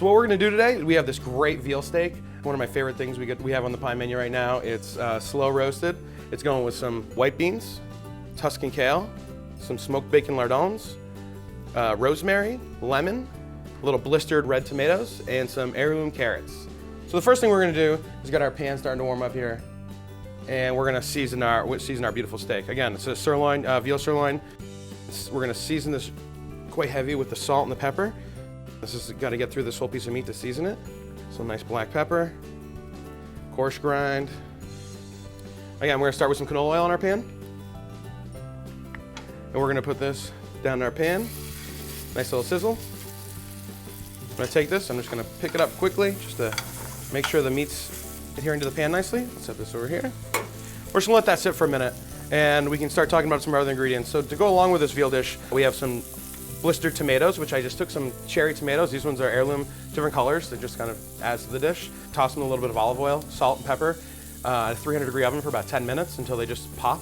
So what we're gonna do today, we have this great veal steak. One of my favorite things we have on the pie menu right now. It's slow roasted. It's going with some white beans, Tuscan kale, some smoked bacon lardons, rosemary, lemon, a little blistered red tomatoes, and some heirloom carrots. So the first thing we're gonna do is get our pan starting to warm up here, and we're gonna season our beautiful steak. Again, it's a sirloin, veal sirloin. We're gonna season this quite heavy with the salt and the pepper. This is gotta get through this whole piece of meat to season it. So nice black pepper, coarse grind. Again, we're gonna start with some canola oil in our pan, and we're gonna put this down in our pan. Nice little sizzle. I'm gonna take this, I'm just gonna pick it up quickly just to make sure the meat's adhering to the pan nicely. Set this over here. We're just gonna let that sit for a minute and we can start talking about some other ingredients. So to go along with this veal dish, we have some blistered tomatoes, which I just took some cherry tomatoes. These ones are heirloom, different colors. That just kind of adds to the dish. Toss them in a little bit of olive oil, salt and pepper, at a 300-degree oven for about 10 minutes until they just pop.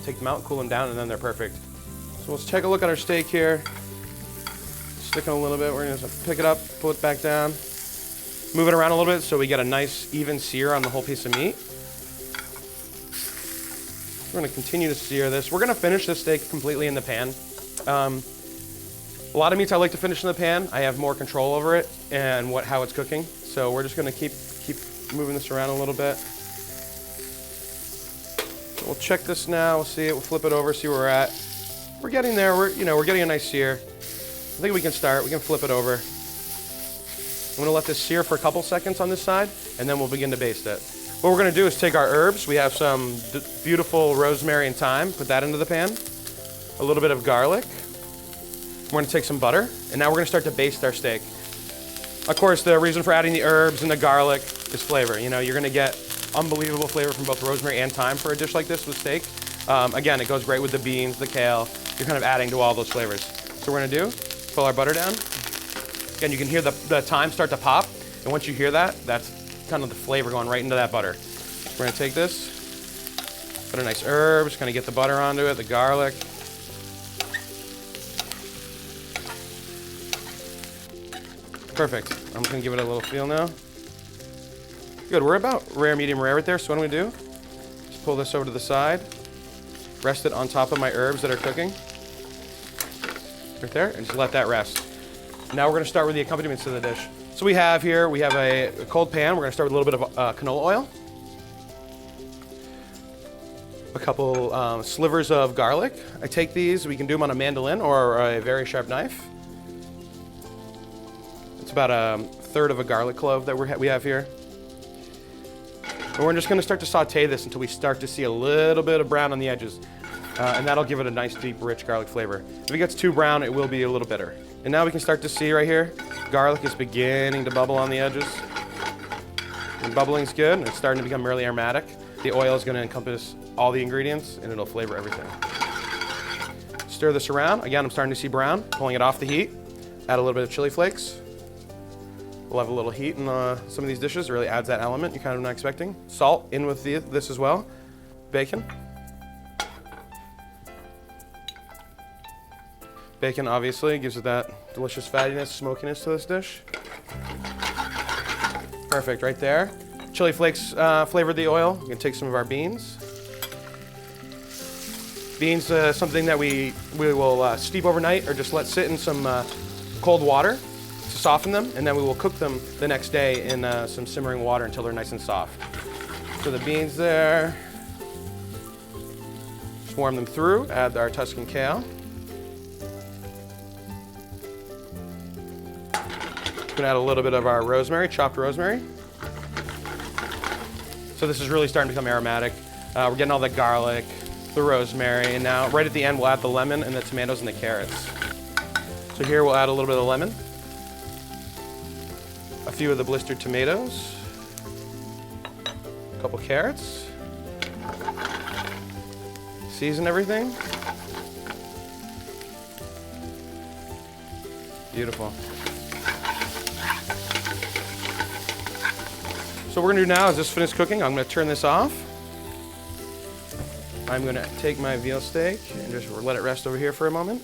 Take them out, cool them down, and then they're perfect. So let's take a look at our steak here. Stick it a little bit, we're gonna pick it up, pull it back down, move it around a little bit so we get a nice even sear on the whole piece of meat. We're gonna continue to sear this. We're gonna finish this steak completely in the pan. A lot of meats I like to finish in the pan. I have more control over it and how it's cooking. So we're just gonna keep moving this around a little bit. So we'll check this now, we'll see it, we'll flip it over, see where we're at. We're getting there, we're getting a nice sear. I think we can flip it over. I'm gonna let this sear for a couple seconds on this side, and then we'll begin to baste it. What we're gonna do is take our herbs. We have some beautiful rosemary and thyme, put that into the pan. A little bit of garlic. We're gonna take some butter, and now we're gonna start to baste our steak. Of course, the reason for adding the herbs and the garlic is flavor. You're gonna get unbelievable flavor from both rosemary and thyme for a dish like this with steak. Again, it goes great with the beans, the kale. You're kind of adding to all those flavors. So we're gonna pull our butter down. Again, you can hear the thyme start to pop, and once you hear that, that's kind of the flavor going right into that butter. We're gonna take this, put a nice herbs, kind of get the butter onto it, the garlic. Perfect. I'm just gonna give it a little feel now. Good, we're about rare, medium rare right there, so what I'm gonna do, just pull this over to the side, rest it on top of my herbs that are cooking. Right there, and just let that rest. Now we're gonna start with the accompaniments to the dish. So we have a cold pan. We're gonna start with a little bit of canola oil. A couple slivers of garlic. I take these, we can do them on a mandolin or a very sharp knife. It's about a third of a garlic clove that we have here. And we're just gonna start to saute this until we start to see a little bit of brown on the edges. And that'll give it a nice, deep, rich garlic flavor. If it gets too brown, it will be a little bitter. And now we can start to see right here, garlic is beginning to bubble on the edges. And bubbling's good, and it's starting to become really aromatic. The oil is gonna encompass all the ingredients, and it'll flavor everything. Stir this around. Again, I'm starting to see brown, pulling it off the heat. Add a little bit of chili flakes. We'll have a little heat in some of these dishes. It really adds that element you're kind of not expecting. Salt in with this as well. Bacon. Bacon obviously gives it that delicious fattiness, smokiness to this dish. Perfect, right there. Chili flakes flavored the oil. We can take some of our beans. Beans, something that we will steep overnight or just let sit in some cold water to soften them, and then we will cook them the next day in some simmering water until they're nice and soft. So the beans there. Just warm them through, add our Tuscan kale. We're gonna add a little bit of our rosemary, chopped rosemary. So this is really starting to become aromatic. We're getting all the garlic, the rosemary, and now right at the end we'll add the lemon and the tomatoes and the carrots. So here we'll add a little bit of lemon, a few of the blistered tomatoes, a couple carrots, season everything. Beautiful. So what we're gonna do now is just finish cooking. I'm gonna turn this off. I'm gonna take my veal steak and just let it rest over here for a moment.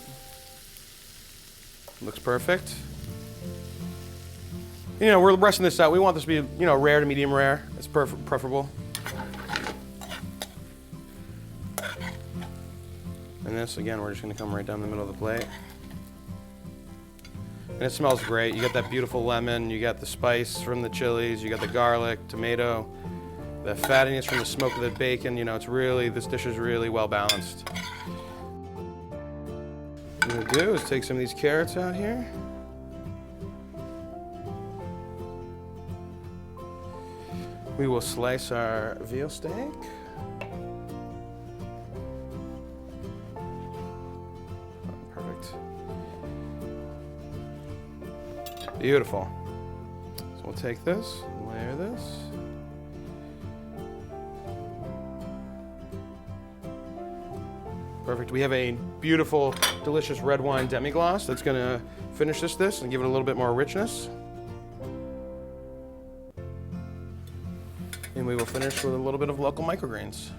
Looks perfect. You know, we're resting this out. We want this to be, you know, rare to medium rare. It's preferable. And this, again, we're just gonna come right down the middle of the plate. And it smells great. You got that beautiful lemon, you got the spice from the chilies, you got the garlic, tomato, the fattiness from the smoke of the bacon. You know, it's really, this dish is really well balanced. What I'm gonna do is take some of these carrots out here. We will slice our veal steak. Perfect. Beautiful. So we'll take this, layer this. Perfect. We have a beautiful, delicious red wine demi-glace that's going to finish this and give it a little bit more richness. And we will finish with a little bit of local microgreens.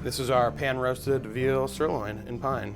This is our pan-roasted veal sirloin in pine.